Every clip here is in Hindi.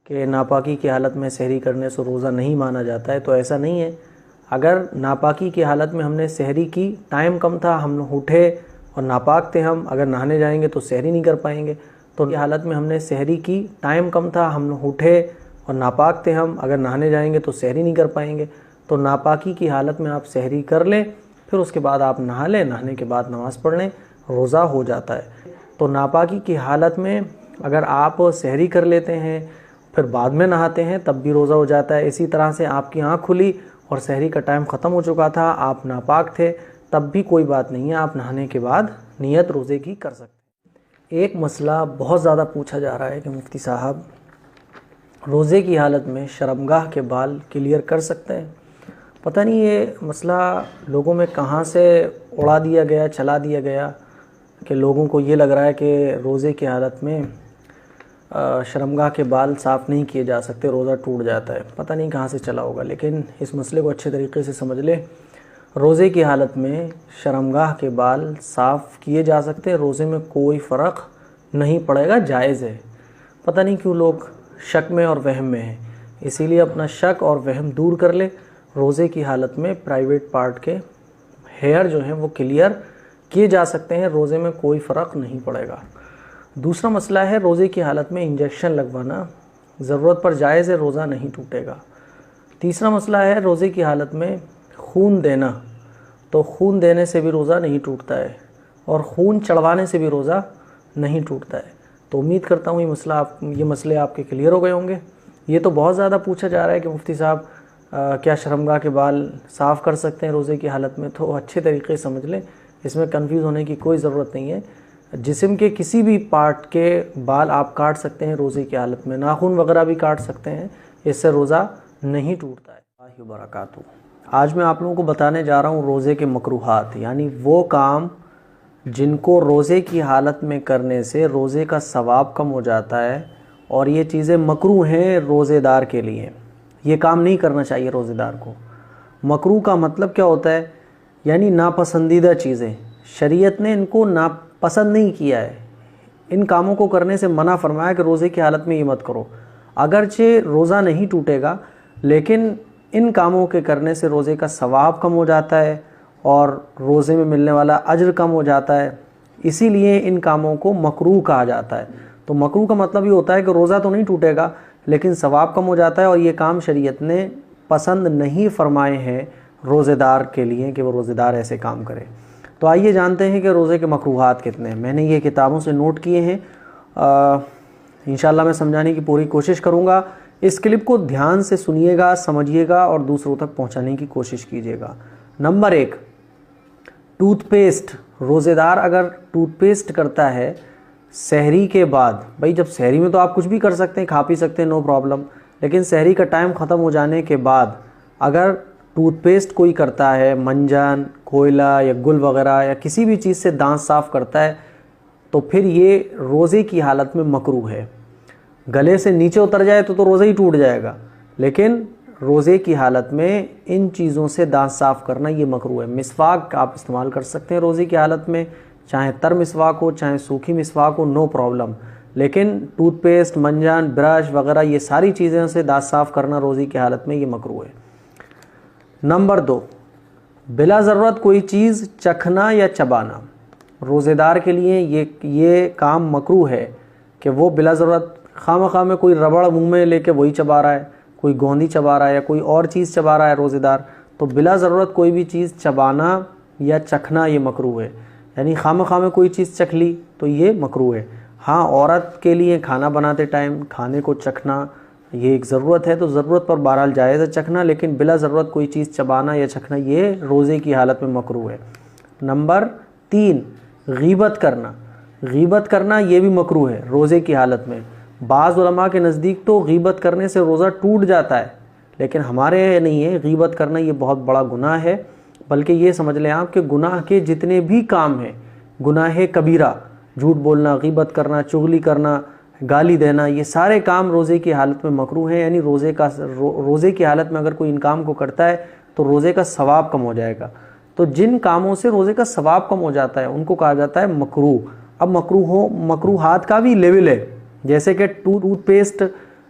कि नापाकी की हालत में सहरी करने से रोज़ा नहीं माना जाता है, तो ऐसा नहीं है। अगर नापाकी की हालत में हमने सहरी की, टाइम कम था, हम उठे और नापाक थे हम, अगर नहाने जाएंगे तो सहरी नहीं कर पाएंगे। तो की हालत में हमने सहरी की, टाइम कम था, हम उठे और नापाक थे हम, अगर नहाने जाएंगे तो सहरी नहीं कर पाएंगे। तो नापाकी की हालत में आप सहरी कर लें, फिर उसके बाद आप नहा लें, नहाने के बाद नमाज़ पढ़ लें, रोज़ा हो जाता है। तो नापाकी की हालत में अगर आप सहरी कर लेते हैं फिर बाद में नहाते हैं तब भी रोज़ा हो जाता है। इसी तरह से आपकी आँख खुली और सहरी का टाइम ख़त्म हो चुका था, आप नापाक थे, तब भी कोई बात नहीं है, आप नहाने के बाद नियत रोज़े की कर सकते हैं। एक मसला बहुत ज़्यादा पूछा जा रहा है कि मुफ्ती साहब, रोज़े की हालत में शर्मगाह के बाल क्लियर कर सकते हैं? पता नहीं ये मसला लोगों में कहाँ से उड़ा दिया गया, चला दिया गया कि लोगों को ये लग रहा है कि रोज़े की हालत में शर्मगाह के बाल साफ़ नहीं किए जा सकते, रोज़ा टूट जाता है। पता नहीं कहाँ से चला होगा, लेकिन इस मसले को अच्छे तरीके से समझ ले। रोज़े की हालत में शर्मगाह के बाल साफ़ किए जा सकते हैं, रोज़े में कोई फ़र्क नहीं पड़ेगा, जायज़ है। पता नहीं क्यों लोग शक में और वहम में हैं, इसीलिए अपना शक और वहम दूर कर ले। रोज़े की हालत में प्राइवेट पार्ट के हेयर जो हैं वो क्लियर किए जा सकते हैं, रोज़े में कोई फ़र्क नहीं पड़ेगा। दूसरा मसला है रोज़े की हालत में इंजेक्शन लगवाना, ज़रूरत पर जायज़ है, रोज़ा नहीं टूटेगा। तीसरा मसला है रोज़े की हालत में खून देना, तो खून देने से भी रोज़ा नहीं टूटता है और खून चढ़वाने से भी रोज़ा नहीं टूटता है। तो उम्मीद करता हूँ ये मसले आपके क्लियर हो गए होंगे। ये तो बहुत ज़्यादा पूछा जा रहा है कि मुफ्ती साहब क्या शर्मगाह के बाल साफ़ कर सकते हैं रोज़े की हालत में? तो अच्छे तरीके से समझ लें, इसमें कंफ्यूज होने की कोई ज़रूरत नहीं है। जिस्म के किसी भी पार्ट के बाल आप काट सकते हैं रोज़े की हालत में, नाखून वगैरह भी काट सकते हैं, इससे रोज़ा नहीं टूटता है। बरकातहू। आज मैं आप लोगों को बताने जा रहा हूँ रोज़े के मकरूहात, यानी वो काम जिनको रोज़े की हालत में करने से रोज़े का सवाब कम हो जाता है और ये चीज़ें मकरूह हैं रोज़ेदार के लिए। ये काम नहीं करना चाहिए रोज़ेदार को। मकरूह का मतलब क्या होता है? यानी नापसंदीदा चीज़ें, शरीयत ने इनको नापसंद नहीं किया है, इन कामों को करने से मना फरमाया कि रोज़े की हालत में ये मत करो। अगरचे रोज़ा नहीं टूटेगा, लेकिन इन कामों के करने से रोज़े का सवाब कम हो जाता है और रोज़े में मिलने वाला अज्र कम हो जाता है, इसीलिए इन कामों को मकरूह कहा जाता है। तो मकरूह का मतलब ये होता है कि रोज़ा तो नहीं टूटेगा लेकिन सवाब कम हो जाता है और ये काम शरीयत ने पसंद नहीं फरमाए हैं रोज़ेदार के लिए कि वो रोज़ेदार ऐसे काम करे। तो आइए जानते हैं कि रोज़े के मकरूहात कितने हैं। मैंने ये किताबों से नोट किए हैं, इंशाल्लाह मैं समझाने की पूरी कोशिश करूँगा। इस क्लिप को ध्यान से सुनिएगा, समझिएगा और दूसरों तक पहुँचाने की कोशिश कीजिएगा। Number 1, toothpaste. रोज़ेदार अगर टूथपेस्ट करता है सहरी के बाद, भाई जब सहरी में तो आप कुछ भी कर सकते हैं, खा पी सकते हैं, नो प्रॉब्लम, लेकिन सहरी का टाइम ख़त्म हो जाने के बाद अगर टूथपेस्ट कोई करता है, मंजन, कोयला या गुल वगैरह या किसी भी चीज़ से दांत साफ़ करता है, तो फिर ये रोज़े की हालत में मकरूह है। गले से नीचे उतर जाए तो रोज़ा ही टूट जाएगा, लेकिन रोज़े की हालत में इन चीज़ों से दांत साफ़ करना ये मकरूह है। मिसवाक आप इस्तेमाल कर सकते हैं रोज़े की हालत में, चाहे तर मिसवाक हो चाहे सूखी मिसवाक हो, नो प्रॉब्लम, लेकिन टूथपेस्ट, मंजन, ब्रश वगैरह ये सारी चीज़ें से दांत साफ़ करना रोज़े की हालत में ये मकरूह है। नंबर 2, बिला ज़रूरत कोई चीज़ चखना या चबाना। रोज़ेदार के लिए ये काम मकरूह है कि वो बिला ज़रूरत खामखा में कोई रबड़ मुंह में लेके वही चबा रहा है, कोई गोंदी चबा रहा है या कोई और चीज़ चबा रहा है रोज़ेदार, तो बिला ज़रूरत कोई भी चीज़ चबाना या चखना ये मकरूह है। यानी खामखा में कोई चीज़ चख ली तो ये मकरूह है। हाँ, औरत के लिए खाना बनाते टाइम खाने को चखना ये एक ज़रूरत है, तो ज़रूरत पर बहरहाल जायज़ है चखना, लेकिन बिला ज़रूरत कोई चीज़ चबाना या चखना ये रोज़े की हालत में मकरूह है। नंबर 3, गीबत करना। गीबत करना ये भी मकरूह है रोज़े की हालत में। बाज़ उलमा के नज़दीक तो गीबत करने से रोज़ा टूट जाता है, लेकिन हमारे नहीं है। गीबत करना ये बहुत बड़ा गुनाह है, बल्कि ये समझ लें आप कि गुनाह के जितने भी काम हैं, गुनाह कबीरा, झूठ बोलना, गीबत करना, चुगली करना, गाली देना, ये सारे काम रोज़े की हालत में मकरूह हैं। यानी रोज़े की हालत में अगर कोई इन काम को करता है तो रोज़े का सवाब कम हो जाएगा। तो जिन कामों से रोज़े का सवाब कम हो जाता है उनको कहा जाता है मकरूह। अब मकरूहात का भी लेवल है, जैसे कि टूथपेस्ट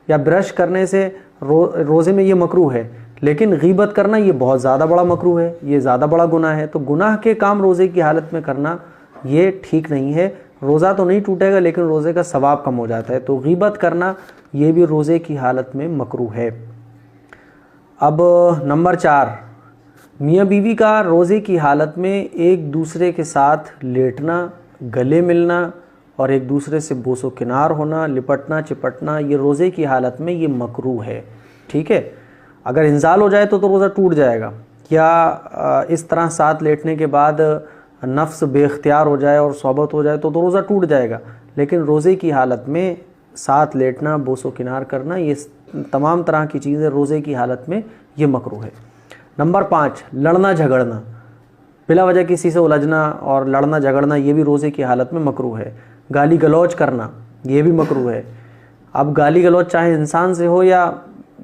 या ब्रश करने से रोज़े में ये मकरूह है, लेकिन गीबत करना ये बहुत ज़्यादा बड़ा मकरूह है, ये ज़्यादा बड़ा गुनाह है। तो गुनाह के काम रोज़े की हालत में करना ये ठीक नहीं है। रोज़ा तो नहीं टूटेगा लेकिन रोज़े का सवाब कम हो जाता है। तो गीबत करना ये भी रोज़े की हालत में मकरूह है। अब नंबर 4, मियाँ बीवी का रोज़े की हालत में एक दूसरे के साथ लेटना, गले मिलना और एक दूसरे से बोसो किनार होना, लिपटना चिपटना, ये रोज़े की हालत में ये मकरूह है। ठीक है, अगर इंजाल हो जाए तो रोज़ा टूट जाएगा, या इस तरह साथ लेटने के बाद नफ्स बेख्तियार हो जाए और सोबत हो जाए तो रोज़ा टूट जाएगा। लेकिन रोज़े की हालत में साथ लेटना, बोसो किनार करना, ये तमाम तरह की चीज़ें रोज़े की हालत में ये मकरूह है। नंबर 5, लड़ना झगड़ना, बिला वजह किसी से उलझना और लड़ना झगड़ना, ये भी रोज़े की हालत में मकरूह है। गाली गलौज करना ये भी मकरूह है। अब गाली गलौज चाहे इंसान से हो या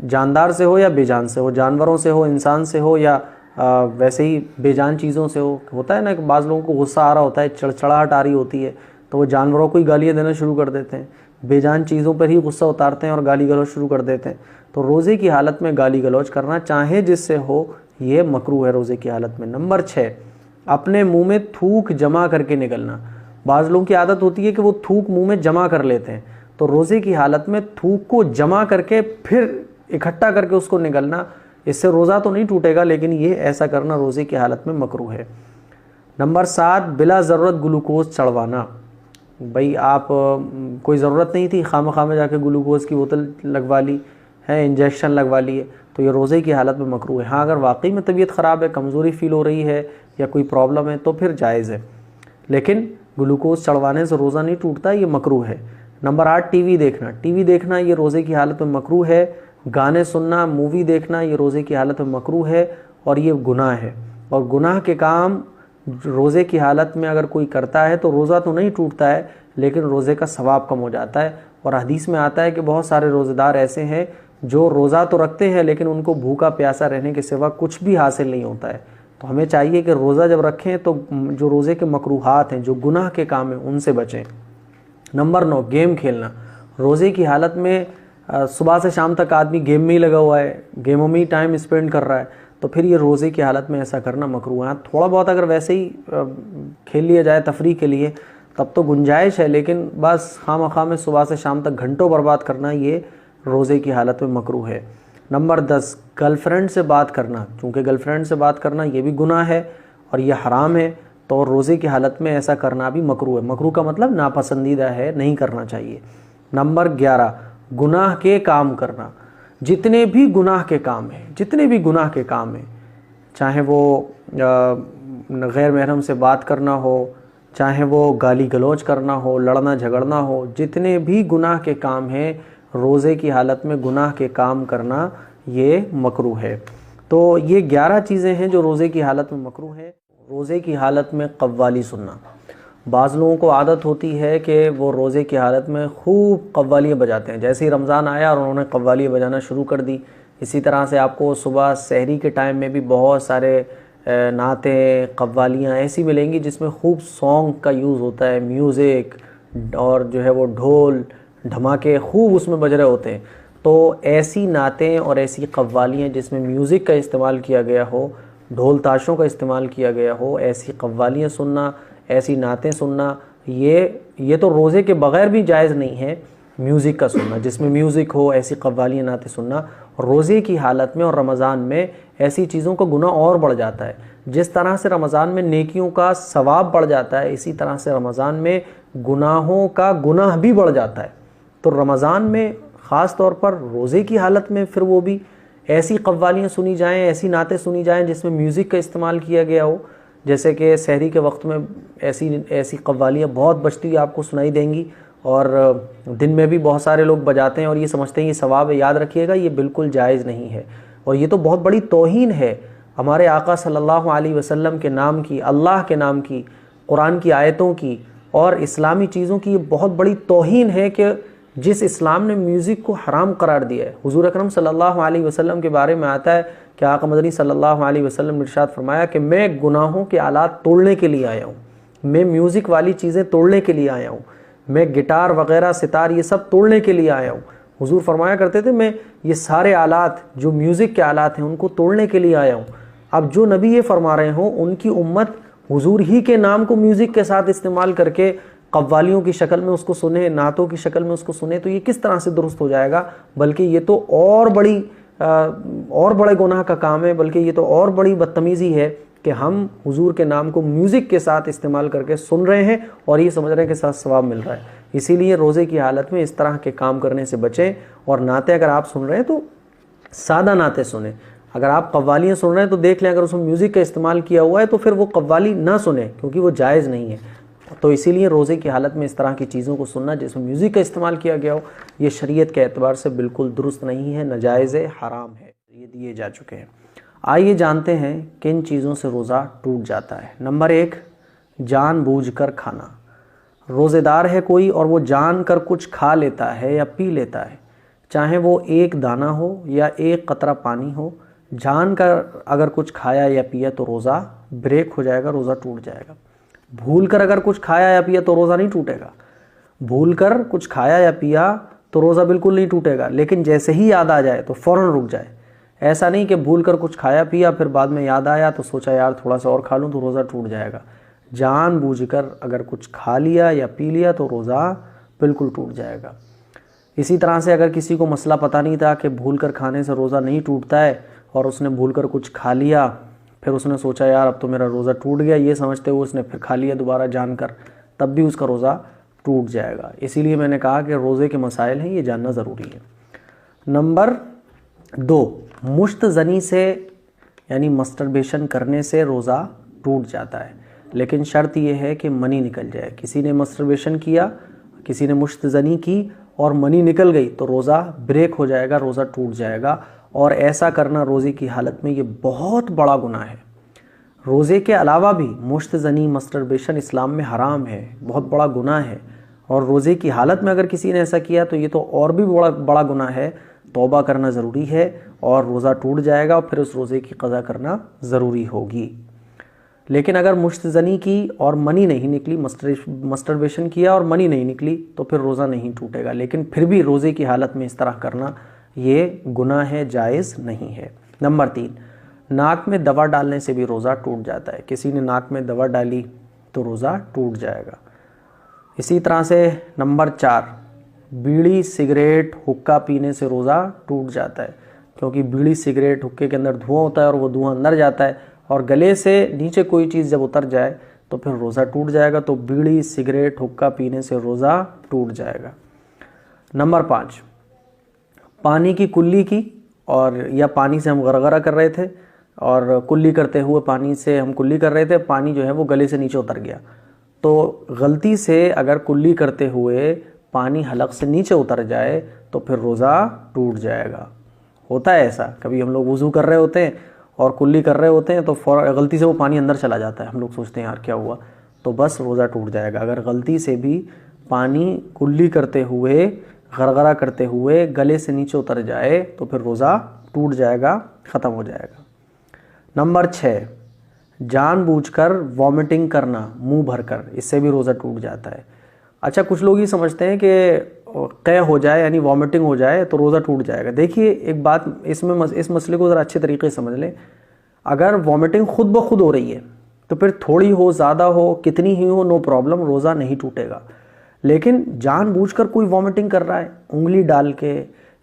जानदार से हो या बेजान से हो, जानवरों से हो, इंसान से हो या वैसे ही बेजान चीज़ों से हो। होता है ना कि बाज़ लोगों को गुस्सा आ रहा होता है, चिड़चिड़ाहट आ रही होती है, तो वो जानवरों को ही गालियाँ देना शुरू कर देते हैं, बेजान चीज़ों पर ही गुस्सा उतारते हैं और गाली गलौज शुरू कर देते हैं। तो रोज़े की हालत में गाली गलौज करना चाहे जिससे हो ये मकरूह है रोज़े की हालत में। नंबर 6, अपने मुँह में थूक जमा करके निकलना। बाज़ लोगों की आदत होती है कि वो थूक मुँह में जमा कर लेते हैं, तो रोज़े की हालत में थूक को जमा करके फिर इकट्ठा करके उसको निकलना, इससे रोज़ा तो नहीं टूटेगा लेकिन ये ऐसा करना रोज़े की हालत में मकरूह है। नंबर 7, बिला ज़रूरत ग्लूकोज चढ़वाना। भाई आप कोई ज़रूरत नहीं थी, खामा में जाके ग्लूकोज की बोतल लगवा ली है, इंजेक्शन लगवा लिए, तो ये रोज़े की हालत में मकरूह है। हाँ, अगर वाकई में तबीयत ख़राब है, कमज़ोरी फील हो रही है या कोई प्रॉब्लम है तो फिर जायज़ है, लेकिन ग्लूकोज चढ़वाने से रोज़ा नहीं टूटता, ये मकरूह है। नंबर 8, टीवी देखना। टीवी देखना ये रोज़े की हालत में मकरूह है। गाने सुनना, मूवी देखना ये रोज़े की हालत में मकरूह है और ये गुनाह है। और गुनाह के काम रोज़े की हालत में अगर कोई करता है तो रोज़ा तो नहीं टूटता है लेकिन रोज़े का सवाब कम हो जाता है। और हदीस में आता है कि बहुत सारे रोज़ेदार ऐसे हैं जो रोज़ा तो रखते हैं लेकिन उनको भूखा प्यासा रहने के सिवा कुछ भी हासिल नहीं होता है। तो हमें चाहिए कि रोज़ा जब रखें तो जो रोज़े के मकरूहात हैं, जो गुनाह के काम हैं, उनसे बचें। नंबर 9, गेम खेलना। रोज़े की हालत में सुबह से शाम तक आदमी गेम में ही लगा हुआ है, गेमों में ही टाइम स्पेंड कर रहा है, तो फिर ये रोज़े की हालत में ऐसा करना मकरूह है। थोड़ा बहुत अगर वैसे ही खेल लिया जाए तफरीह के लिए तब तो गुंजाइश है, लेकिन बस खामखा में सुबह से शाम तक घंटों बर्बाद करना ये रोज़े की हालत में मकरूह है। नंबर 10, गर्लफ्रेंड से बात करना। चूँकि गर्लफ्रेंड से बात करना ये भी गुनाह है और ये हराम है, तो रोज़े की हालत में ऐसा करना भी मकरूह है। मकरूह का मतलब नापसंदीदा है, नहीं करना चाहिए। नंबर 11, गुनाह के काम करना। जितने भी गुनाह के काम हैं, जितने भी गुनाह के काम हैं, चाहे वो गैर महरम से बात करना हो, चाहे वो गाली गलौज करना हो, लड़ना झगड़ना हो, जितने भी गुनाह के काम हैं रोज़े की हालत में गुनाह के काम करना ये मकरूह है। तो ये 11 चीज़ें हैं जो रोज़े की हालत में मकरूह है। रोज़े की हालत में कव्वाली सुनना। बाज़ लोगों को आदत होती है कि वो रोज़े की हालत में खूब कव्वालियाँ बजाते हैं। जैसे ही रमज़ान आया और उन्होंने कव्वालियाँ बजाना शुरू कर दी। इसी तरह से आपको सुबह सहरी के टाइम में भी बहुत सारे नातें, कव्वालियाँ ऐसी मिलेंगी जिसमें खूब सॉन्ग का यूज़ होता है, म्यूज़िक और जो है वो ढोल धमाके खूब उसमें बज रहे होते हैं। तो ऐसी नातें और ऐसी कव्वालियाँ जिसमें म्यूज़िक का इस्तेमाल किया गया हो, ढोल ताशों का इस्तेमाल किया गया हो, ऐसी कव्वालियाँ सुनना, ऐसी नातें सुनना, ये तो रोज़े के बग़ैर भी जायज़ नहीं है। म्यूज़िक का सुनना, जिसमें म्यूज़िक हो, ऐसी कव्वालियाँ नातें सुनना रोज़े की हालत में और रमज़ान में ऐसी चीज़ों का गुनाह और बढ़ जाता है। जिस तरह से रमज़ान में नेकियों का सवाब बढ़ जाता है, इसी तरह से रमज़ान में गुनाहों का गुनाह भी बढ़ जाता है। तो रमज़ान में ख़ास तौर पर रोज़े की हालत में फिर वो भी ऐसी कव्वालियाँ सुनी जाएँ, ऐसी नातें सुनी जाएँ जिसमें म्यूज़िक का इस्तेमाल किया गया हो। जैसे कि सहरी के वक्त में ऐसी कव्वालियाँ बहुत बजती आपको सुनाई देंगी और दिन में भी बहुत सारे लोग बजाते हैं और ये समझते हैं ये सवाब है। याद रखिएगा, ये बिल्कुल जायज़ नहीं है और ये तो बहुत बड़ी तौहीन है हमारे आका सल्लल्लाहु अलैहि वसल्लम के नाम की, अल्लाह के नाम की, कुरान की आयतों की और इस्लामी चीज़ों की। ये बहुत बड़ी तौहीन है कि जिस इस्लाम ने म्यूज़िक को हराम करार दिया है। हुज़ूर अकरम सल्लल्लाहु अलैहि वसल्लम के बारे में आता है कि आका मदनी सल्लल्लाहु अलैहि वसल्लम ने इरशाद फरमाया कि मैं गुनाहों के आलात तोड़ने के लिए आया हूँ, मैं म्यूज़िक वाली चीज़ें तोड़ने के लिए आया हूँ, मैं गिटार वगैरह सितार ये सब तोड़ने के लिए आया हूँ। हुजूर फरमाया करते थे मैं ये सारे आलात जो म्यूज़िक के आलात हैं उनको तोड़ने के लिए आया हूँ। अब जो नबी ये फरमा रहे हों उनकी उम्मत हुजूर ही के नाम को म्यूज़िक के साथ इस्तेमाल करके कव्वालियों की शक्ल में उसको सुने, नातों की शक्ल में उसको सुने, तो ये किस तरह से दुरुस्त हो जाएगा। बल्कि ये तो और बड़े गुनाह का काम है, बल्कि ये तो और बड़ी बदतमीज़ी है कि हम हुजूर के नाम को म्यूज़िक के साथ इस्तेमाल करके सुन रहे हैं और ये समझ रहे हैं कि साथ सवाब मिल रहा है। इसीलिए रोज़े की हालत में इस तरह के काम करने से बचें। और नाते अगर आप सुन रहे हैं तो सादा नाते सुने। अगर आप कव्वालियाँ सुन रहे हैं तो देख लें अगर उसमें म्यूज़िक का इस्तेमाल किया हुआ है तो फिर वो कव्वाली ना सुने, क्योंकि वो जायज़ नहीं है। तो इसीलिए रोज़े की हालत में इस तरह की चीज़ों को सुनना जिसमें म्यूज़िक का इस्तेमाल किया गया हो, ये शरीयत के एतबार से बिल्कुल दुरुस्त नहीं है, नाजायज़ है, हराम है, ये दिए जा चुके हैं। आइए जानते हैं किन चीज़ों से रोज़ा टूट जाता है। नंबर 1, जानबूझकर खाना। रोज़ेदार है कोई और वो जानकर कुछ खा लेता है या पी लेता है, चाहे वो एक दाना हो या एक कतरा पानी हो, जानकर अगर कुछ खाया या पिया तो रोज़ा ब्रेक हो जाएगा, रोज़ा टूट जाएगा। भूलकर अगर कुछ खाया या पिया तो रोज़ा नहीं टूटेगा। भूलकर कुछ खाया या पिया तो रोज़ा बिल्कुल नहीं टूटेगा, लेकिन जैसे ही याद आ जाए तो फ़ौरन रुक जाए। ऐसा नहीं कि भूलकर कुछ खाया पिया फिर बाद में याद आया तो सोचा यार थोड़ा सा और खा लूँ तो रोज़ा टूट जाएगा। जानबूझकर अगर कुछ खा लिया या पी लिया तो रोज़ा बिल्कुल टूट जाएगा। इसी तरह से अगर किसी को मसला पता नहीं था कि भूलकर खाने से रोज़ा नहीं टूटता है और उसने भूलकर कुछ खा लिया, फिर उसने सोचा यार अब तो मेरा रोज़ा टूट गया, ये समझते हुए उसने फिर खा लिया दोबारा जानकर, तब भी उसका रोज़ा टूट जाएगा। इसीलिए मैंने कहा कि रोज़े के मसाइल हैं, ये जानना ज़रूरी है। नंबर 2, मुश्तज़नी से यानी मस्टरबेशन करने से रोज़ा टूट जाता है, लेकिन शर्त यह है कि मनी निकल जाए। किसी ने मस्टरबेशन किया, किसी ने मुश्तज़नी की और मनी निकल गई तो रोज़ा ब्रेक हो जाएगा, रोज़ा टूट जाएगा। और ऐसा करना रोज़े की हालत में ये बहुत बड़ा गुनाह है। रोज़े के अलावा भी मुश्तज़नी मस्टरबेशन इस्लाम में हराम है, बहुत बड़ा गुनाह है। और रोज़े की हालत में अगर किसी ने ऐसा किया तो ये तो और भी बड़ा गुनाह है। तौबा करना ज़रूरी है और रोज़ा टूट जाएगा और फिर उस रोज़े की क़ज़ा करना ज़रूरी होगी। लेकिन अगर मुश्तज़नी की और मनी नहीं निकली, मस्टरबेशन किया और मनी नहीं निकली तो फिर रोज़ा नहीं टूटेगा। लेकिन फिर भी रोज़े की हालत में इस तरह करना ये गुनाह है, जायज़ नहीं है। नंबर 3, नाक में दवा डालने से भी रोज़ा टूट जाता है। किसी ने नाक में दवा डाली तो रोज़ा टूट जाएगा। इसी तरह से नंबर 4, बीड़ी सिगरेट हुक्का पीने से रोज़ा टूट जाता है, क्योंकि बीड़ी सिगरेट हुक्के के अंदर धुआं होता है और वो धुआं अंदर जाता है और गले से नीचे कोई चीज़ जब उतर जाए तो फिर रोज़ा टूट जाएगा। तो बीड़ी सिगरेट हुक्का पीने से रोज़ा टूट जाएगा। नंबर 5, पानी की कुल्ली की, और या पानी से हम गरगरा कर रहे थे और कुल्ली करते हुए पानी से हम कुल्ली कर रहे थे, पानी जो है वो गले से नीचे उतर गया, तो गलती से अगर कुल्ली करते हुए पानी हलक से नीचे उतर जाए तो फिर रोज़ा टूट जाएगा। होता है ऐसा, कभी हम लोग वज़ू कर रहे होते हैं और कुल्ली कर रहे होते हैं तो गलती से वो पानी अंदर चला जाता है, हम लोग सोचते हैं यार क्या हुआ, तो बस रोज़ा टूट जाएगा। अगर गलती से भी पानी कुल्ली करते हुए गरगरा करते हुए गले से नीचे उतर जाए तो फिर रोज़ा टूट जाएगा, ख़त्म हो जाएगा। नंबर 6, जानबूझकर वॉमिटिंग करना मुंह भरकर, इससे भी रोज़ा टूट जाता है। अच्छा, कुछ लोग ये समझते हैं कि क़य हो जाए यानी वॉमिटिंग हो जाए तो रोज़ा टूट जाएगा। देखिए एक बात, इस मसले को ज़रा अच्छे तरीके से समझ लें। अगर वॉमिटिंग खुद ब खुद हो रही है तो फिर थोड़ी हो, ज़्यादा हो, कितनी ही हो, नो प्रॉब्लम, रोज़ा नहीं टूटेगा। लेकिन जानबूझकर कोई वॉमिटिंग कर रहा है, उंगली डाल के,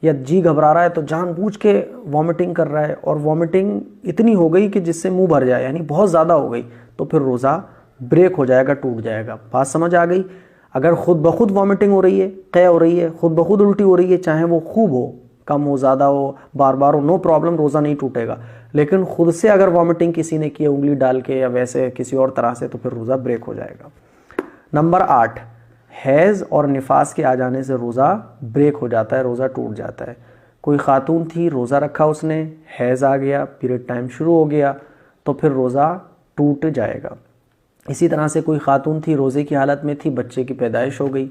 या जी घबरा रहा है तो जानबूझ के वॉमिटिंग कर रहा है और वॉमिटिंग इतनी हो गई कि जिससे मुंह भर जाए यानी बहुत ज़्यादा हो गई, तो फिर रोज़ा ब्रेक हो जाएगा, टूट जाएगा। बात समझ आ गई? अगर खुद ब खुद वॉमिटिंग हो रही है, क़य हो रही है, खुद ब खुद उल्टी हो रही है, चाहे वो खूब हो, कम हो, ज़्यादा हो, बार बार हो, नो प्रॉब्लम, रोज़ा नहीं टूटेगा। लेकिन खुद से अगर वॉमिटिंग किसी ने की उंगली डाल के या वैसे किसी और तरह से, तो फिर रोज़ा ब्रेक हो जाएगा। नंबर 8, हैज़ और निफास के आ जाने से रोज़ा ब्रेक हो जाता है, रोज़ा टूट जाता है। कोई खातून थी, रोज़ा रखा उसने, हैज़ आ गया, पीरियड टाइम शुरू हो गया, तो फिर रोज़ा टूट जाएगा। इसी तरह से कोई खातून थी, रोज़े की हालत में थी, बच्चे की पैदाइश हो गई,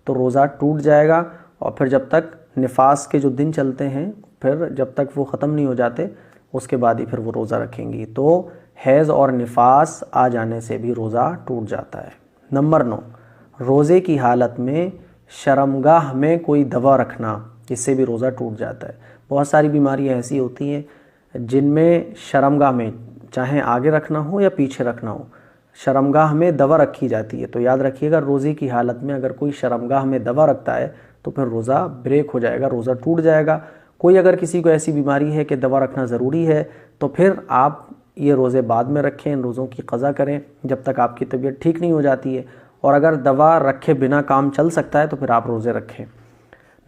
तो रोज़ा टूट जाएगा। और फिर जब तक निफास के जो दिन चलते हैं, फिर जब तक वो ख़त्म नहीं हो जाते, उसके बाद ही फिर वो रोज़ा रखेंगी। तो हैज़ और निफास आ जाने से भी रोज़ा टूट जाता है। नंबर 9, रोज़े की हालत में शर्मगाह में कोई दवा रखना, इससे भी रोज़ा टूट जाता है। बहुत सारी बीमारियां ऐसी होती हैं जिनमें शर्मगाह में, चाहे आगे रखना हो या पीछे रखना हो, शर्मगाह में दवा रखी जाती है। तो याद रखिएगा, रोज़े की हालत में अगर कोई शर्मगाह में दवा रखता है तो फिर रोज़ा ब्रेक हो जाएगा, रोज़ा टूट जाएगा। कोई अगर किसी को ऐसी बीमारी है कि दवा रखना ज़रूरी है तो फिर आप ये रोज़े बाद में रखें, इन रोज़ों की क़ज़ा करें जब तक आपकी तबीयत ठीक नहीं हो जाती है। और अगर दवा रखे बिना काम चल सकता है तो फिर आप रोज़े रखें।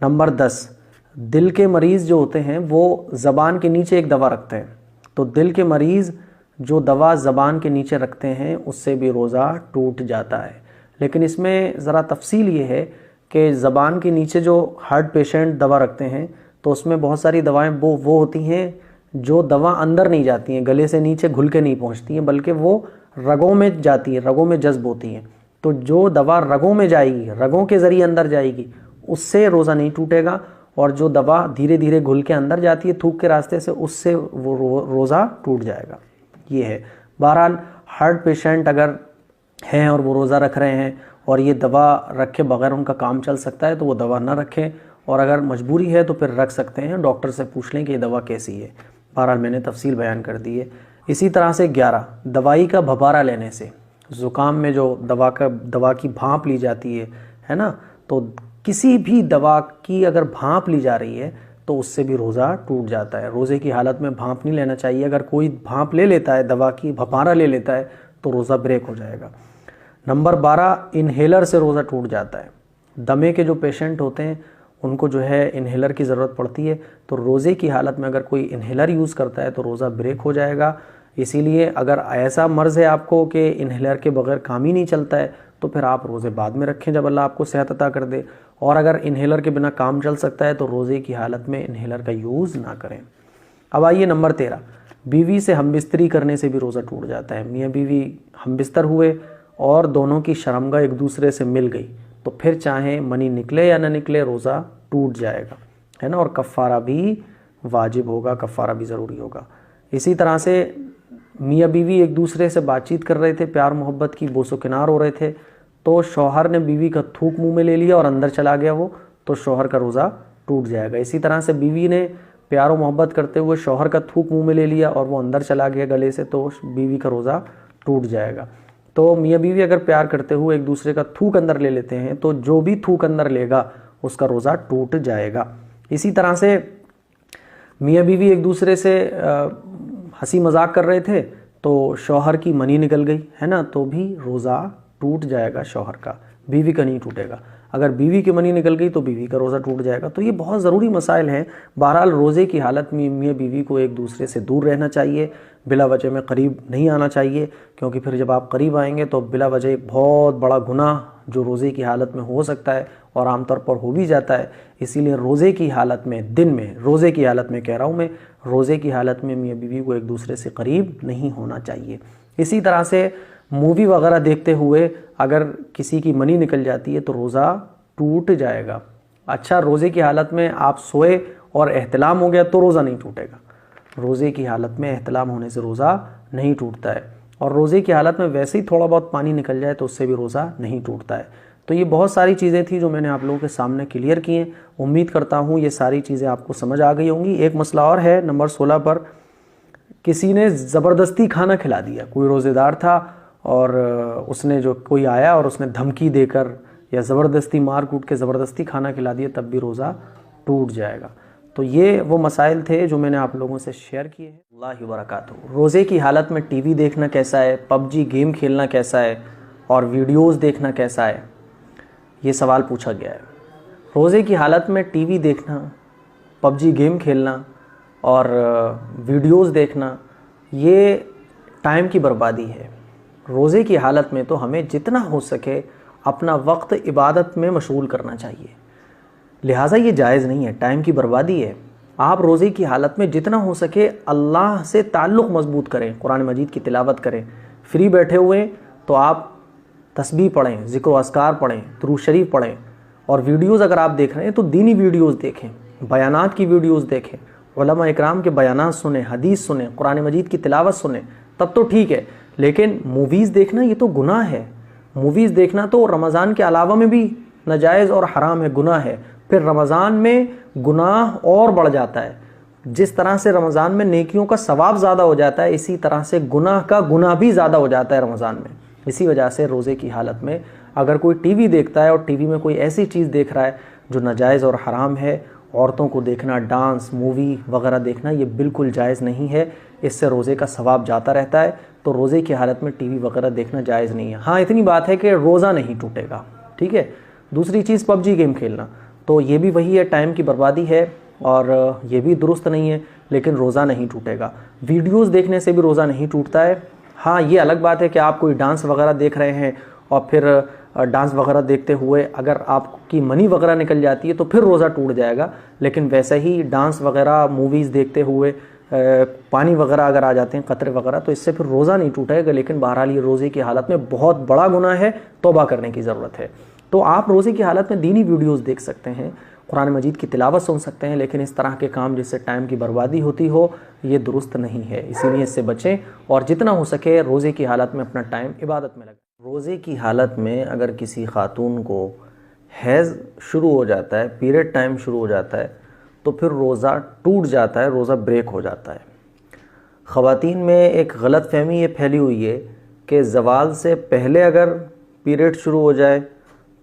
नंबर 10, दिल के मरीज़ जो होते हैं वो ज़बान के नीचे एक दवा रखते हैं। तो दिल के मरीज़ जो दवा ज़बान के नीचे रखते हैं उससे भी रोज़ा टूट जाता है। लेकिन इसमें ज़रा तफसील ये है कि ज़बान के नीचे जो हार्ट पेशेंट दवा रखते हैं तो उसमें बहुत सारी दवाएं वो होती हैं जो दवा अंदर नहीं जाती हैं, गले से नीचे घुल के नहीं पहुंचती हैं, बल्कि वो रगों में जाती हैं, रगों में जज्ब होती हैं। तो जो दवा रगों में जाएगी, रगों के ज़रिए अंदर जाएगी, उससे रोज़ा नहीं टूटेगा। और जो दवा धीरे धीरे घुल के अंदर जाती है थूक के रास्ते से, उससे वो रोज़ा टूट जाएगा। ये है। बहरहाल हार्ट पेशेंट अगर हैं और वो रोज़ा रख रहे हैं और ये दवा रखे बगैर उनका काम चल सकता है तो वो दवा ना रखें, और अगर मजबूरी है तो फिर रख सकते हैं। डॉक्टर से पूछ लें कि ये दवा कैसी है। बहरहाल मैंने तफसील बयान कर दी है। इसी तरह से 11, दवाई का भपारा लेने से, ज़ुकाम में जो दवा की भांप ली जाती है ना, तो किसी भी दवा की अगर भांप ली जा रही है तो उससे भी रोज़ा टूट जाता है। रोज़े की हालत में भांप नहीं लेना चाहिए। अगर कोई भांप ले लेता है, दवा की भपारा ले लेता है, तो रोज़ा ब्रेक हो जाएगा। नंबर 12, इन्हेलर से रोज़ा टूट जाता है। दमे के जो पेशेंट होते हैं उनको जो है इन्हेलर की ज़रूरत पड़ती है, तो रोज़े की हालत में अगर कोई इन्हेलर यूज़ करता है तो रोज़ा ब्रेक हो जाएगा। इसीलिए अगर ऐसा मर्ज़ है आपको कि इन्हेलर के बगैर काम ही नहीं चलता है तो फिर आप रोज़े बाद में रखें जब अल्लाह आपको सेहत अता कर दे। और अगर इन्हेलर के बिना काम चल सकता है तो रोज़े की हालत में इन्हेलर का यूज़ ना करें। अब आइए नंबर 13, बीवी से हमबिस्तरी करने से भी रोज़ा टूट जाता है। मियाँ बीवी हमबिस्तर हुए और दोनों की शर्मगाह एक दूसरे से मिल गई तो फिर चाहे मनी निकले या ना निकले रोज़ा टूट जाएगा, है ना। और कफ़ारा भी वाजिब होगा, कफ़ारा भी ज़रूरी होगा। इसी तरह से मियाँ बीवी एक दूसरे से बातचीत कर रहे थे, प्यार मोहब्बत की बोसो किनार हो रहे थे, तो शौहर ने बीवी का थूक मुंह में ले लिया और अंदर चला गया वो, तो शौहर का रोज़ा टूट जाएगा। इसी तरह से बीवी ने प्यार और मोहब्बत करते हुए शौहर का थूक मुंह में ले लिया और वो अंदर चला गया गले से, तो बीवी का रोज़ा टूट जाएगा। तो मियाँ बीवी अगर प्यार करते हुए एक दूसरे का थूक अंदर ले लेते हैं तो जो भी थूक अंदर लेगा उसका रोज़ा टूट जाएगा। इसी तरह से मियाँ बीवी एक दूसरे से हंसी मजाक कर रहे थे तो शौहर की मनी निकल गई, है ना, तो भी रोज़ा टूट जाएगा शौहर का, बीवी का नहीं टूटेगा। अगर बीवी की मनी निकल गई तो बीवी का रोज़ा टूट जाएगा। तो ये बहुत ज़रूरी मसाइल हैं। बहरहाल रोज़े की हालत में मियाँ बीवी को एक दूसरे से दूर रहना चाहिए, बिला वजह में करीब नहीं आना चाहिए, क्योंकि फिर जब आप करीब आएंगे तो बिला वजह एक बहुत बड़ा गुनाह जो रोज़े की हालत में हो सकता है और आमतौर पर हो भी जाता है। इसीलिए रोज़े की हालत में, दिन में, रोज़े की हालत में कह रहा हूँ मैं, रोज़े की हालत में मियाँ बीवी को एक दूसरे से करीब नहीं होना चाहिए। इसी तरह से मूवी वगैरह देखते हुए अगर किसी की मनी निकल जाती है तो रोज़ा टूट जाएगा। अच्छा, रोज़े की हालत में आप सोए और एहतलाम हो गया तो रोज़ा नहीं टूटेगा। रोज़े की हालत में एहतलाम होने से रोज़ा नहीं टूटता है। और रोज़े की हालत में वैसे ही थोड़ा बहुत पानी निकल जाए तो उससे भी रोज़ा नहीं टूटता है। तो ये बहुत सारी चीज़ें थी जो मैंने आप लोगों के सामने क्लियर की हैं। उम्मीद करता हूँ ये सारी चीज़ें आपको समझ आ गई होंगी। एक मसला और है, नंबर 16 पर किसी ने ज़बरदस्ती खाना खिला दिया। कोई रोज़ेदार था और उसने जो कोई आया और उसने धमकी देकर या ज़बरदस्ती मार कूट के ज़बरदस्ती खाना खिला दिया, तब भी रोज़ा टूट जाएगा। तो ये वो मसाइल थे जो मैंने आप लोगों से शेयर किए हैं। अल्लाह व बरकातहू। रोज़े की हालत में टीवी देखना कैसा है, पबजी गेम खेलना कैसा है और वीडियोज़ देखना कैसा है, ये सवाल पूछा गया है। रोज़े की हालत में टीवी देखना, पबजी गेम खेलना और वीडियोज़ देखना, ये टाइम की बर्बादी है। रोज़े की हालत में तो हमें जितना हो सके अपना वक्त इबादत में मशगूल करना चाहिए, लिहाजा ये जायज़ नहीं है, टाइम की बर्बादी है। आप रोज़े की हालत में जितना हो सके अल्लाह से ताल्लुक़ मजबूत करें, कुरान मजीद की तिलावत करें। फ्री बैठे हुए तो आप तस्बीह पढ़ें, ज़िक्र व अस्कार पढ़ें, दुरूद शरीफ पढ़ें। और वीडियोज़ अगर आप देख रहे हैं तो दीनी वीडियोज़ देखें, बयानात की वीडियोज़ देखें, उलमा इकराम के बयानात सुने, हदीस सुने, कुरान मजीद की तिलावत सुने, तब तो ठीक है। लेकिन मूवीज़ देखना ये तो गुनाह है। मूवीज़ देखना तो रमज़ान के अलावा में भी नाजायज़ और हराम है, गुनाह है। फिर रमज़ान में गुनाह और बढ़ जाता है। जिस तरह से रमज़ान में नेकियों का सवाब ज़्यादा हो जाता है, इसी तरह से गुनाह का गुनाह भी ज़्यादा हो जाता है रमज़ान में। इसी वजह से रोज़े की हालत में अगर कोई टीवी देखता है और टीवी में कोई ऐसी चीज़ देख रहा है जो नाजायज़ और हराम है, औरतों को देखना, डांस, मूवी वगैरह देखना, ये बिल्कुल जायज़ नहीं है। इससे रोज़े का सवाब जाता रहता है। तो रोज़े की हालत में टीवी वगैरह देखना जायज़ नहीं है। हाँ, इतनी बात है कि रोज़ा नहीं टूटेगा, ठीक है। दूसरी चीज़ पबजी गेम खेलना, तो ये भी वही है, टाइम की बर्बादी है और ये भी दुरुस्त नहीं है, लेकिन रोज़ा नहीं टूटेगा। वीडियोस देखने से भी रोज़ा नहीं टूटता है। हाँ, ये अलग बात है कि आप कोई डांस वगैरह देख रहे हैं और फिर डांस वगैरह देखते हुए अगर आपकी मनी वगैरह निकल जाती है तो फिर रोज़ा टूट जाएगा। लेकिन वैसे ही डांस वगैरह, मूवीज़ देखते हुए पानी वगैरह अगर आ जाते हैं, कतरे वगैरह, तो इससे फिर रोज़ा नहीं टूटेगा। लेकिन बहरहाल ये रोज़े की हालत में बहुत बड़ा गुनाह है, तौबा करने की ज़रूरत है। तो आप रोज़े की हालत में दीनी वीडियोज़ देख सकते हैं, कुरान मजीद की तिलावत सुन सकते हैं, लेकिन इस तरह के काम जिससे टाइम की बर्बादी होती हो, ये दुरुस्त नहीं है। इसीलिए इससे बचें और जितना हो सके रोज़े की हालत में अपना टाइम इबादत में लगाएं। रोज़े की हालत में अगर किसी खातून को हैज़ शुरू हो जाता है, पीरियड टाइम शुरू हो जाता है, तो फिर रोज़ा टूट जाता है, रोज़ा ब्रेक हो जाता है। ख़वातीन में एक गलत फहमी ये फैली हुई है कि ज़वाल से पहले अगर पीरियड शुरू हो जाए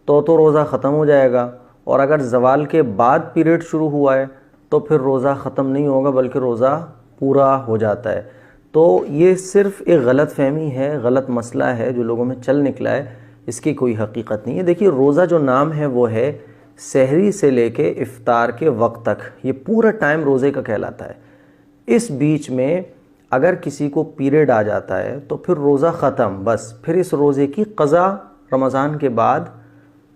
तो रोज़ा ख़त्म हो जाएगा, और अगर ज़वाल के बाद पीरियड शुरू हुआ है तो फिर रोज़ा ख़त्म नहीं होगा बल्कि रोज़ा पूरा हो जाता है। तो ये सिर्फ़ एक गलत फहमी है, गलत मसला है जो लोगों में चल निकला है, इसकी कोई हकीकत नहीं है। देखिए, रोज़ा जो नाम है वो है सहरी से लेके इफ्तार के वक्त तक, ये पूरा टाइम रोज़े का कहलाता है। इस बीच में अगर किसी को पीरियड आ जाता है तो फिर रोज़ा ख़त्म, बस फिर इस रोज़े की क़ज़ा रमज़ान के बाद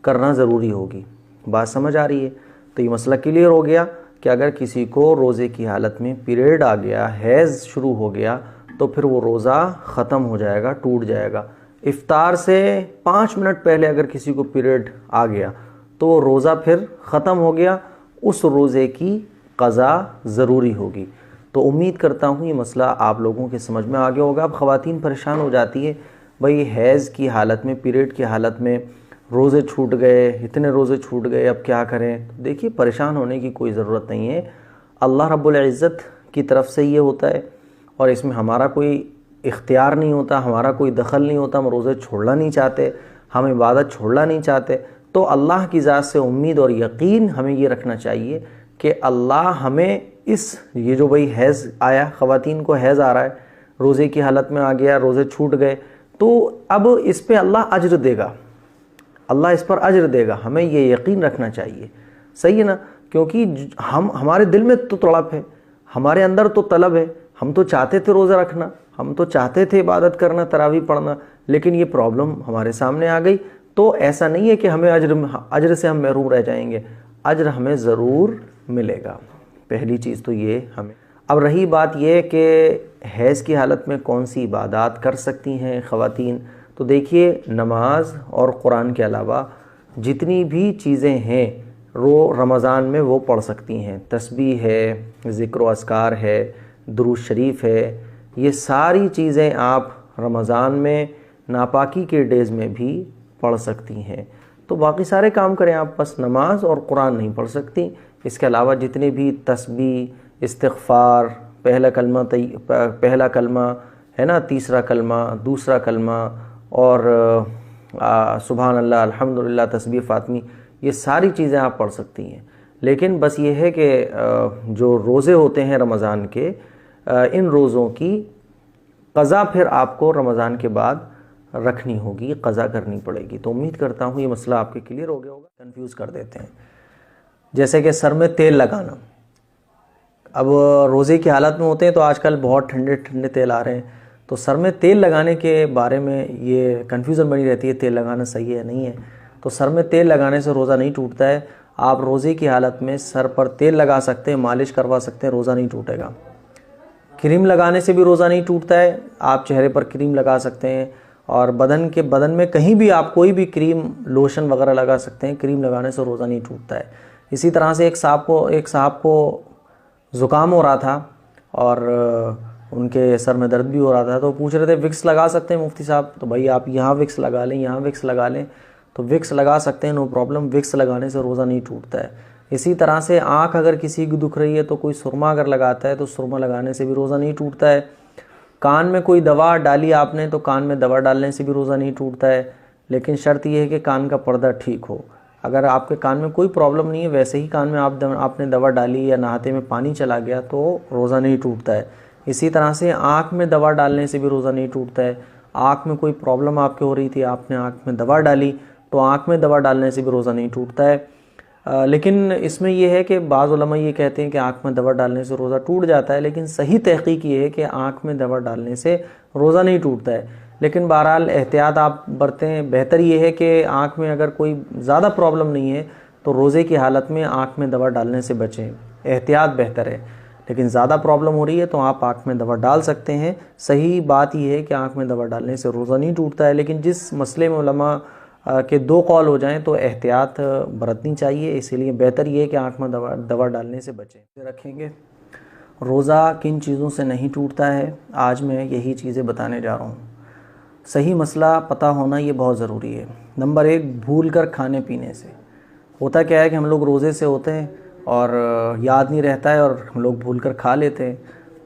करना ज़रूरी होगी। बात समझ आ रही है? तो ये मसला क्लियर हो गया कि अगर किसी को रोज़े की हालत में पीरियड आ गया, हैज़ शुरू हो गया, तो फिर वो रोज़ा ख़त्म हो जाएगा, टूट जाएगा। इफ्तार से 5 मिनट पहले अगर किसी को पीरियड आ गया तो रोज़ा फिर ख़त्म हो गया, उस रोज़े की क़ज़ा ज़रूरी होगी। तो उम्मीद करता हूँ ये मसला आप लोगों के समझ में आ गया होगा। अब ख़वातीन परेशान हो जाती है, भाई हैज़ की हालत में, पीरियड की हालत में रोज़े छूट गए, इतने रोज़े छूट गए, अब क्या करें। तो देखिए, परेशान होने की कोई ज़रूरत नहीं है। अल्लाह रब्बुल इज़्ज़त की तरफ से ये होता है और इसमें हमारा कोई इख्तियार नहीं होता, हमारा कोई दखल नहीं होता। हम रोज़े छोड़ना नहीं चाहते, हम इबादत छोड़ना नहीं चाहते। तो अल्लाह की ज़ात से उम्मीद और यकीन हमें ये रखना चाहिए कि अल्लाह हमें ये जो भाई हैज़ आया, ख़वातीन को हैज़ आ रहा है, रोज़े की हालत में आ गया, रोज़े छूट गए, तो अब इस पर अल्लाह अज्र देगा, अल्लाह इस पर अज्र देगा। हमें ये यकीन रखना चाहिए, सही है ना। क्योंकि हमारे दिल में तो तड़प है, हमारे अंदर तो तलब है, हम तो चाहते थे रोज़ा रखना, हम तो चाहते थे इबादत करना, तरावी पढ़ना, लेकिन ये प्रॉब्लम हमारे सामने आ गई। तो ऐसा नहीं है कि हमें अज्र से हम महरूम रह जाएंगे, अज्र हमें ज़रूर मिलेगा। पहली चीज़ तो ये हमें। अब रही बात ये कि हैज़ की हालत में कौन सी इबादत कर सकती हैं ख़वातीन, तो देखिए, नमाज और कुरान के अलावा जितनी भी चीज़ें हैं रमज़ान में वो पढ़ सकती हैं। तस्बीह है, ज़िक्र व अस्कार है, दुरूद शरीफ है, ये सारी चीज़ें आप रमज़ान में नापाकी के डेज़ में भी पढ़ सकती हैं। तो बाकी सारे काम करें आप, बस नमाज और कुरान नहीं पढ़ सकती। इसके अलावा जितने भी तस्बीह, इस्तिग़फ़ार, पहला कलमा है ना, तीसरा कलमा, दूसरा कलमा और सुभान अल्लाह, अल्हम्दुलिल्लाह, तस्बीह फ़ातिमी, ये सारी चीज़ें आप पढ़ सकती हैं। लेकिन बस ये है कि जो रोज़े होते हैं रमज़ान के, इन रोज़ों की क़ज़ा फिर आपको रमज़ान के बाद रखनी होगी, क़ज़ा करनी पड़ेगी। तो उम्मीद करता हूँ ये मसला आपके क्लियर हो गया होगा। कंफ्यूज कर देते हैं, जैसे कि सर में तेल लगाना। अब रोज़े की हालत में होते हैं तो आजकल बहुत ठंडे ठंडे तेल आ रहे हैं, तो सर में तेल लगाने के बारे में ये कन्फ्यूज़न बनी रहती है, तेल लगाना सही है नहीं है। तो सर में तेल लगाने से रोज़ा नहीं टूटता है। आप रोज़े की हालत में सर पर तेल लगा सकते हैं, मालिश करवा सकते हैं, रोज़ा नहीं टूटेगा। क्रीम लगाने से भी रोज़ा नहीं टूटता है, आप चेहरे पर क्रीम लगा सकते हैं, और बदन में कहीं भी आप कोई भी क्रीम, लोशन वगैरह लगा सकते हैं। क्रीम लगाने से रोज़ा नहीं टूटता है। इसी तरह से एक साहब को ज़ुकाम हो रहा था और उनके सर में दर्द भी हो रहा था, तो पूछ रहे थे विक्स लगा सकते हैं मुफ्ती साहब? तो भाई आप यहाँ विक्स लगा लें, यहाँ विक्स लगा लें, तो विक्स लगा सकते हैं, नो प्रॉब्लम। विक्स लगाने से रोज़ा नहीं टूटता है। इसी तरह से आँख अगर किसी की दुख रही है तो कोई सुरमा अगर लगाता है तो सुरमा लगाने से भी रोज़ा नहीं टूटता है। कान में कोई दवा डाली आपने तो कान में दवा डालने से भी रोज़ा नहीं टूटता है, लेकिन शर्त यह है कि कान का पर्दा ठीक हो। अगर आपके कान में कोई प्रॉब्लम नहीं है, वैसे ही कान में आपने दवा डाली या नहाते में पानी चला गया तो रोज़ा नहीं टूटता है। इसी तरह से आँख में दवा डालने से भी रोज़ा नहीं टूटता है। आँख में कोई प्रॉब्लम आपके हो रही थी, आपने आँख में दवा डाली तो आँख में दवा डालने से भी रोज़ा नहीं टूटता है। लेकिन इसमें यह है कि बाज़ उलमा ये कहते हैं कि आँख में दवा डालने से रोज़ा टूट जाता है, लेकिन सही तहकीक ये है कि आँख में दवा डालने से रोज़ा नहीं टूटता है। लेकिन बहरहाल एहतियात आप बरतें। बेहतर ये है कि आँख में अगर कोई ज़्यादा प्रॉब्लम नहीं है तो रोज़े की हालत में आँख में दवा डालने से बचें, एहतियात बेहतर है। लेकिन ज़्यादा प्रॉब्लम हो रही है तो आप आँख में दवा डाल सकते हैं। सही बात यह है कि आँख में दवा डालने से रोज़ा नहीं टूटता है, लेकिन जिस मसले में उलमा के दो कौल हो जाएं तो एहतियात बरतनी चाहिए। इसीलिए बेहतर ये है कि आँख में दवा डालने से बचें। रखेंगे रोज़ा किन चीज़ों से नहीं टूटता है, आज मैं यही चीज़ें बताने जा रहा हूँ। सही मसला पता होना ये बहुत ज़रूरी है। नंबर 1, भूल कर खाने पीने से। होता क्या है कि हम लोग रोज़े से होते हैं और याद नहीं रहता है और हम लोग भूल कर खा लेते हैं।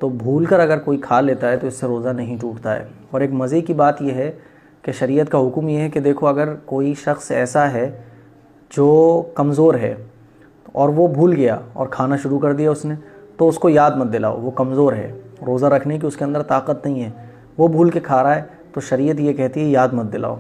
तो भूल कर अगर कोई खा लेता है तो इससे रोज़ा नहीं टूटता है। और एक मज़े की बात यह है कि शरीयत का हुक्म ये है कि देखो, अगर कोई शख्स ऐसा है जो कमज़ोर है और वो भूल गया और खाना शुरू कर दिया उसने, तो उसको याद मत दिलाओ। वो कमज़ोर है, रोज़ा रखने की उसके अंदर ताकत नहीं है, वो भूल के खा रहा है, तो शरीयत ये कहती है याद मत दिलाओ।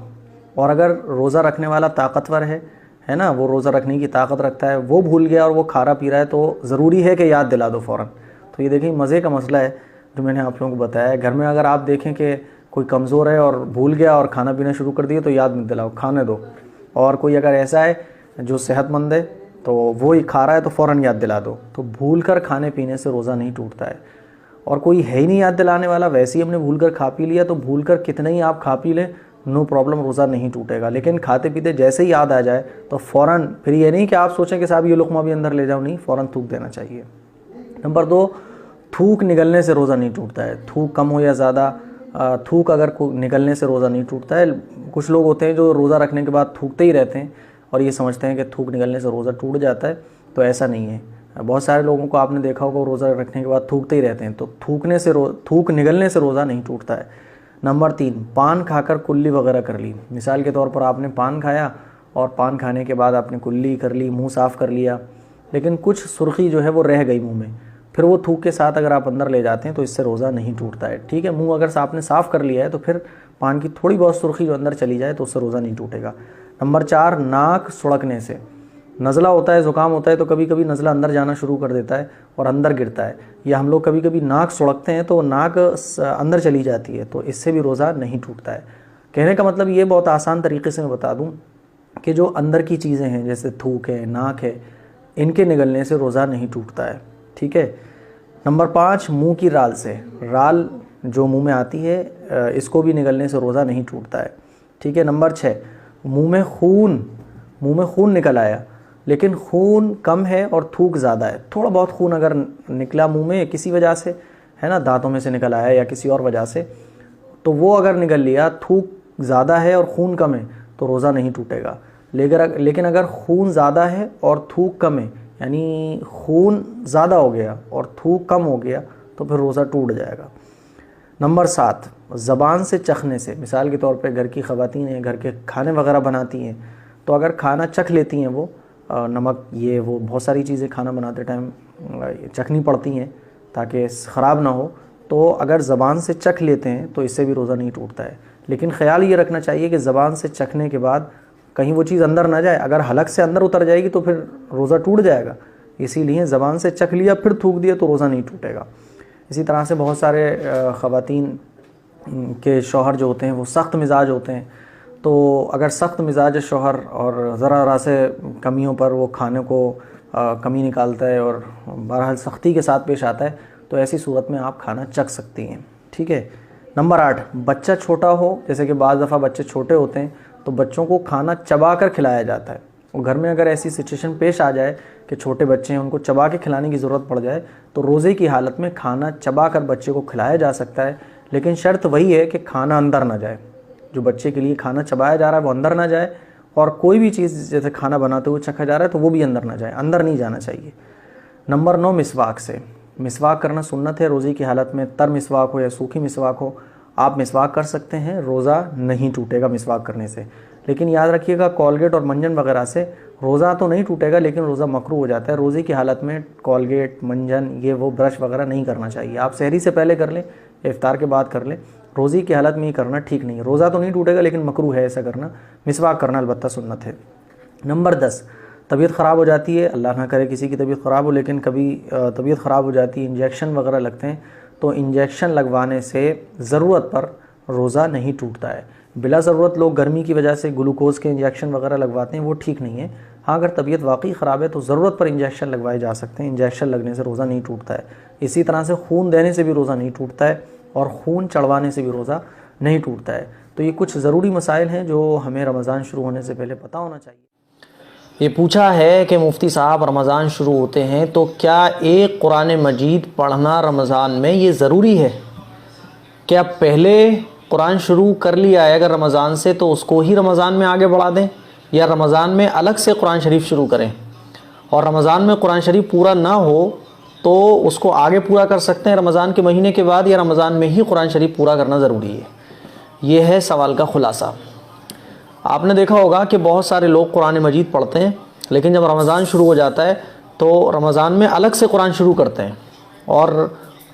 और अगर रोज़ा रखने वाला ताकतवर है ना, वो रोज़ा रखने की ताकत रखता है, वो भूल गया और वो खा रहा पी रहा है, तो ज़रूरी है कि याद दिला दो फ़ौरन। तो ये देखिए मज़े का मसला है जो मैंने आप लोगों को बताया। घर में अगर आप देखें कि कोई कमज़ोर है और भूल गया और खाना पीना शुरू कर दिया तो याद मत दिलाओ, खाने दो। और कोई अगर ऐसा है जो सेहतमंद है तो वो ही खा रहा है तो फ़ौरन याद दिला दो। तो भूल कर खाने पीने से रोज़ा नहीं टूटता है। और कोई है ही नहीं याद दिलाने वाला, वैसे ही हमने भूल कर खा पी लिया, तो भूल कर कितना ही आप खा पी लें, नो प्रॉब्लम, रोज़ा नहीं टूटेगा। लेकिन खाते पीते जैसे ही याद आ जाए तो फ़ौरन, फिर ये नहीं कि आप सोचें कि साहब ये लुक़मा भी अंदर ले जाओ, नहीं, फ़ौरन थूक देना चाहिए। नंबर 2, थूक निगलने से रोज़ा नहीं टूटता है। थूक कम हो या ज़्यादा, थूक अगर निकलने से रोज़ा नहीं टूटता है। कुछ लोग होते हैं जो रोज़ा रखने के बाद थूकते ही रहते हैं और ये समझते हैं कि थूक निकलने से रोज़ा टूट जाता है, तो ऐसा नहीं है। बहुत सारे लोगों को आपने देखा होगा रोज़ा रखने के बाद थूकते ही रहते हैं, तो थूक निकलने से रोज़ा नहीं टूटता है। नंबर 3, पान खाकर कुल्ली वगैरह कर ली। मिसाल के तौर पर आपने पान खाया और पान खाने के बाद आपने कुल्ली कर ली, मुँह साफ़ कर लिया, लेकिन कुछ सुर्खी जो है वो रह गई मुँह में, फिर वो थूक के साथ अगर आप अंदर ले जाते हैं तो इससे रोज़ा नहीं टूटता है। ठीक है, मुंह अगर आपने साफ़ कर लिया है तो फिर पान की थोड़ी बहुत सुर्खी जो अंदर चली जाए तो उससे रोज़ा नहीं टूटेगा। नंबर 4, नाक सुड़कने से। नज़ला होता है, ज़ुकाम होता है, तो कभी कभी नज़ला अंदर जाना शुरू कर देता है और अंदर गिरता है, या हम लोग कभी कभी नाक सुड़कते हैं तो नाक अंदर चली जाती है, तो इससे भी रोज़ा नहीं टूटता है। कहने का मतलब ये बहुत आसान तरीके से मैं बता दूँ कि जो अंदर की चीज़ें हैं जैसे थूक है, नाक है, इनके निगलने से रोज़ा नहीं टूटता है। ठीक है। नंबर 5, मुंह की राल से। राल जो मुंह में आती है इसको भी निगलने से रोज़ा नहीं टूटता है। ठीक है। नंबर 6, मुंह में खून निकल आया, लेकिन खून कम है और थूक ज़्यादा है। थोड़ा बहुत खून अगर निकला मुंह में किसी वजह से, है ना, दांतों में से निकल आया या किसी और वजह से, तो वो अगर निकल लिया, थूक ज़्यादा है और खून कम है, तो रोज़ा नहीं टूटेगा। लेकिन अगर खून ज़्यादा है और थूक कम है, यानी खून ज़्यादा हो गया और थूक कम हो गया, तो फिर रोज़ा टूट जाएगा। नंबर 7, ज़बान से चखने से। मिसाल के तौर पे घर की ख़वातीन हैं, घर के खाने वगैरह बनाती हैं, तो अगर खाना चख लेती हैं वो, नमक ये वो बहुत सारी चीज़ें खाना बनाते टाइम चखनी पड़ती हैं ताकि ख़राब ना हो, तो अगर ज़बान से चख लेते हैं तो इससे भी रोज़ा नहीं टूटता है। लेकिन ख्याल ये रखना चाहिए कि ज़बान से चखने के बाद कहीं वो चीज़ अंदर ना जाए। अगर हलक से अंदर उतर जाएगी तो फिर रोज़ा टूट जाएगा। इसीलिए ज़बान से चख लिया फिर थूक दिया तो रोज़ा नहीं टूटेगा। इसी तरह से बहुत सारे ख़वातीन के शौहर जो होते हैं वो सख्त मिजाज होते हैं, तो अगर सख्त मिजाज शौहर और ज़रा से कमियों पर वो खाने को कमी निकालता है और बहरहाल सख्ती के साथ पेश आता है, तो ऐसी सूरत में आप खाना चख सकती हैं। ठीक है। नंबर 8, बच्चा छोटा हो, जैसे कि बाज़ दफ़ा बच्चे छोटे होते हैं तो बच्चों को खाना चबा कर खिलाया जाता है। और घर में अगर ऐसी सिचुएशन पेश आ जाए कि छोटे बच्चे हैं, उनको चबा के खिलाने की ज़रूरत पड़ जाए, तो रोज़े की हालत में खाना चबा कर बच्चे को खिलाया जा सकता है। लेकिन शर्त वही है कि खाना अंदर ना जाए। जो बच्चे के लिए खाना चबाया जा रहा है वो अंदर ना जाए और कोई भी चीज़ जैसे खाना बनाते हुए चखा जा रहा है तो वो भी अंदर ना जाए, अंदर नहीं जाना चाहिए। नंबर 9, मिसवाक से। मिसवाक करना सुन्नत है रोज़े की हालत में, तर मिसवाक हो या सूखी मिसवाक हो, आप मिसवाक कर सकते हैं, रोज़ा नहीं टूटेगा मिसवाक करने से। लेकिन याद रखिएगा कॉलगेट और मंजन वगैरह से रोज़ा तो नहीं टूटेगा, लेकिन रोज़ा मकरूह हो जाता है। रोज़े की हालत में कॉलगेट, मंजन, ये वो ब्रश वगैरह नहीं करना चाहिए। आप सहरी से पहले कर लें, इफ्तार के बाद कर लें, रोज़े की हालत में ये करना ठीक नहीं है। रोज़ा तो नहीं टूटेगा लेकिन मकरूह है ऐसा करना। मिसवाक करना अलबत्ता सुन्नत है। नंबर 10, तबीयत ख़राब हो जाती है, अल्लाह ना करे किसी की तबीयत ख़राब हो, लेकिन कभी तबीयत ख़राब हो जाती है, इंजेक्शन वगैरह लगते हैं, तो इंजेक्शन लगवाने से ज़रूरत पर रोज़ा नहीं टूटता है। बिला ज़रूरत लोग गर्मी की वजह से ग्लूकोज़ के इंजेक्शन वगैरह लगवाते हैं, वो ठीक नहीं है। हाँ, अगर तबीयत वाकई ख़राब है तो ज़रूरत पर इंजेक्शन लगवाए जा सकते हैं, इंजेक्शन लगने से रोज़ा नहीं टूटता है। इसी तरह से खून देने से भी रोज़ा नहीं टूटता है और खून चढ़वाने से भी रोज़ा नहीं टूटता है। तो ये कुछ ज़रूरी मसाइल हैं जो हमें रमज़ान शुरू होने से पहले पता होना चाहिए। ये पूछा है कि मुफ्ती साहब रमज़ान शुरू होते हैं तो क्या एक कुरान मजीद पढ़ना रमज़ान में ये ज़रूरी है? क्या पहले कुरान शुरू कर लिया है अगर रमज़ान से तो उसको ही रमज़ान में आगे बढ़ा दें, या रमज़ान में अलग से कुरान शरीफ शुरू करें? और रमज़ान में कुरान शरीफ पूरा ना हो तो उसको आगे पूरा कर सकते हैं रमज़ान के महीने के बाद, या रमज़ान में ही कुरान शरीफ पूरा करना ज़रूरी है? ये है सवाल का ख़ुलासा। आपने देखा होगा कि बहुत सारे लोग कुरान मजीद पढ़ते हैं, लेकिन जब रमज़ान शुरू हो जाता है तो रमज़ान में अलग से कुरान शुरू करते हैं और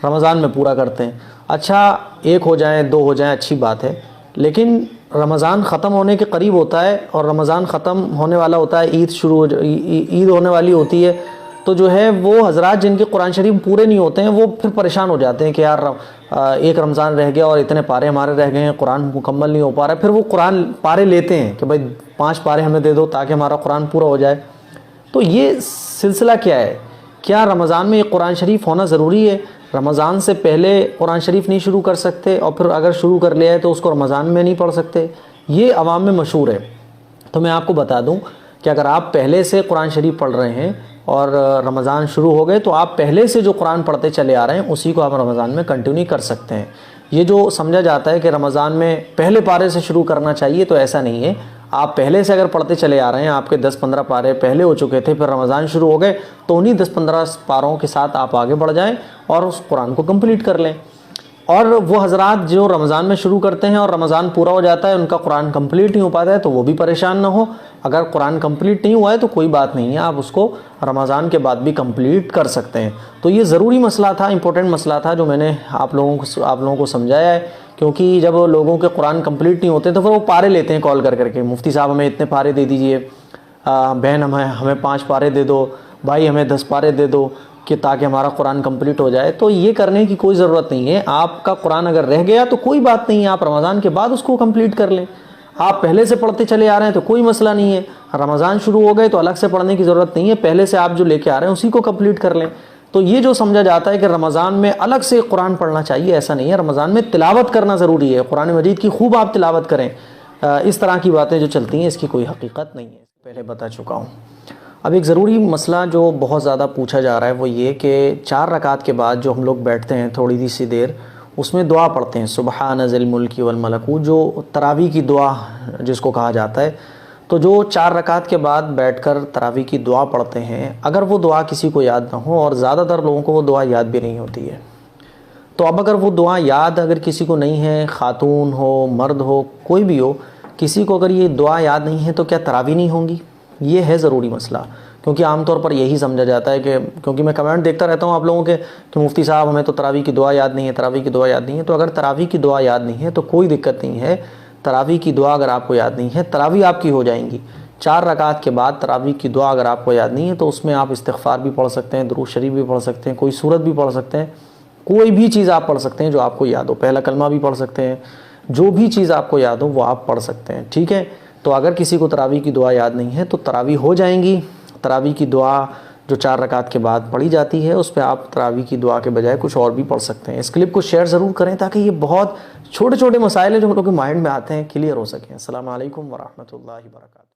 रमज़ान में पूरा करते हैं। अच्छा, एक हो जाए, दो हो जाए, अच्छी बात है, लेकिन रमज़ान ख़त्म होने के करीब होता है और रमज़ान ख़त्म होने वाला होता है, ईद होने वाली होती है, तो जो है वो हज़रात जिनके कुरान शरीफ पूरे नहीं होते हैं वो फिर परेशान हो जाते हैं कि यार एक रमज़ान रह गया और इतने पारे हमारे रह गए हैं, कुरान मुकम्मल नहीं हो पा रहा है। फिर वो कुरान पारे लेते हैं कि भाई 5 पारे हमें दे दो ताकि हमारा कुरान पूरा हो जाए। तो ये सिलसिला क्या है? क्या रमज़ान में ये कुरान शरीफ होना ज़रूरी है? रमज़ान से पहले कुरान शरीफ नहीं शुरू कर सकते और फिर अगर शुरू कर लिया है तो उसको रमज़ान में नहीं पढ़ सकते? ये अवाम में मशहूर है। तो मैं आपको बता दूं कि अगर आप पहले से कुरान शरीफ पढ़ रहे हैं और रमज़ान शुरू हो गए तो आप पहले से जो कुरान पढ़ते चले आ रहे हैं उसी को आप रमज़ान में कंटिन्यू कर सकते हैं। ये जो समझा जाता है कि रमज़ान में पहले पारे से शुरू करना चाहिए, तो ऐसा नहीं है। आप पहले से अगर पढ़ते चले आ रहे हैं, आपके 10-15 पारे पहले हो चुके थे, फिर रमज़ान शुरू हो गए, तो उन्हीं 10-15 पारों के साथ आप आगे बढ़ जाएं और उस कुरान को कंप्लीट कर लें। और वो हज़रात जो रमज़ान में शुरू करते हैं और रमज़ान पूरा हो जाता है, उनका कुरान कंप्लीट नहीं हो पाता है, तो वो भी परेशान ना हो। अगर कुरान कंप्लीट नहीं हुआ है तो कोई बात नहीं है, आप उसको रमज़ान के बाद भी कंप्लीट कर सकते हैं। तो ये ज़रूरी मसला था, इंपॉर्टेंट मसला था जो मैंने आप लोगों को समझाया है। क्योंकि जब लोगों के कुरान कंप्लीट नहीं होते तो फिर वो पारे लेते हैं कॉल कर करके, मुफ्ती साहब हमें इतने पारे दे दीजिए, बहन हमें 5 पारे दे दो, भाई हमें 10 पारे दे दो, कि ताकि हमारा कुरान कंप्लीट हो जाए। तो ये करने की कोई ज़रूरत नहीं है। आपका कुरान अगर रह गया तो कोई बात नहीं है, आप रमज़ान के बाद उसको कंप्लीट कर लें। आप पहले से पढ़ते चले आ रहे हैं तो कोई मसला नहीं है। रमज़ान शुरू हो गए तो अलग से पढ़ने की ज़रूरत नहीं है, पहले से आप जो लेके आ रहे हैं उसी को कंप्लीट कर लें। तो ये जो समझा जाता है कि रमज़ान में अलग से कुरान पढ़ना चाहिए, ऐसा नहीं है। रमज़ान में तिलावत करना ज़रूरी है, कुरान मजीद की खूब आप तिलावत करें। इस तरह की बातें जो चलती हैं इसकी कोई हकीकत नहीं है, पहले बता चुका हूँ। अब एक ज़रूरी मसला जो बहुत ज़्यादा पूछा जा रहा है वो ये कि 4 रकात के बाद जो हम लोग बैठते हैं थोड़ी सी देर, उसमें दुआ पढ़ते हैं सुबहान ज़िल मुल्की वल मलकूत, जो तरावी की दुआ जिसको कहा जाता है। तो जो 4 रकात के बाद बैठकर तरावी की दुआ पढ़ते हैं, अगर वो दुआ किसी को याद ना हो, और ज़्यादातर लोगों को वो दुआ याद भी नहीं होती है, तो अब अगर वो दुआ याद अगर किसी को नहीं है, ख़ातून हो, मर्द हो, कोई भी हो, किसी को अगर ये दुआ याद नहीं है तो क्या तरावी नहीं होंगी? ये है ज़रूरी मसला। क्योंकि आमतौर पर यही समझा जाता है कि, क्योंकि मैं कमेंट देखता रहता हूँ आप लोगों के कि मुफ्ती साहब हमें तो तरावी की दुआ याद नहीं है, तरावी की दुआ याद नहीं है। तो अगर तरावी की दुआ याद नहीं है तो कोई दिक्कत नहीं है। तरावी की दुआ अगर आपको याद नहीं है, तरावी आपकी हो जाएंगी। 4 रकात के बाद तरावी की दुआ अगर आपको याद नहीं है तो उसमें आप इस्तिग़फ़ार भी पढ़ सकते हैं, दुरूद शरीफ भी पढ़ सकते हैं, कोई सूरत भी पढ़ सकते हैं, कोई भी चीज़ आप पढ़ सकते हैं जो आपको याद हो। पहला कलमा भी पढ़ सकते हैं, जो भी चीज़ आपको याद हो वो आप पढ़ सकते हैं, ठीक है। तो अगर किसी को तरावी की दुआ याद नहीं है तो तरावी हो जाएंगी। तरावी की दुआ जो 4 रकात के बाद पढ़ी जाती है उस पर आप तरावी की दुआ के बजाय कुछ और भी पढ़ सकते हैं। इस क्लिप को शेयर ज़रूर करें ताकि ये बहुत छोटे छोटे मसाइल हैं जो हम लोग के माइंड में आते हैं क्लियर हो सकें। अस्सलाम वालेकुम व रहमतुल्लाहि व बरकातहू।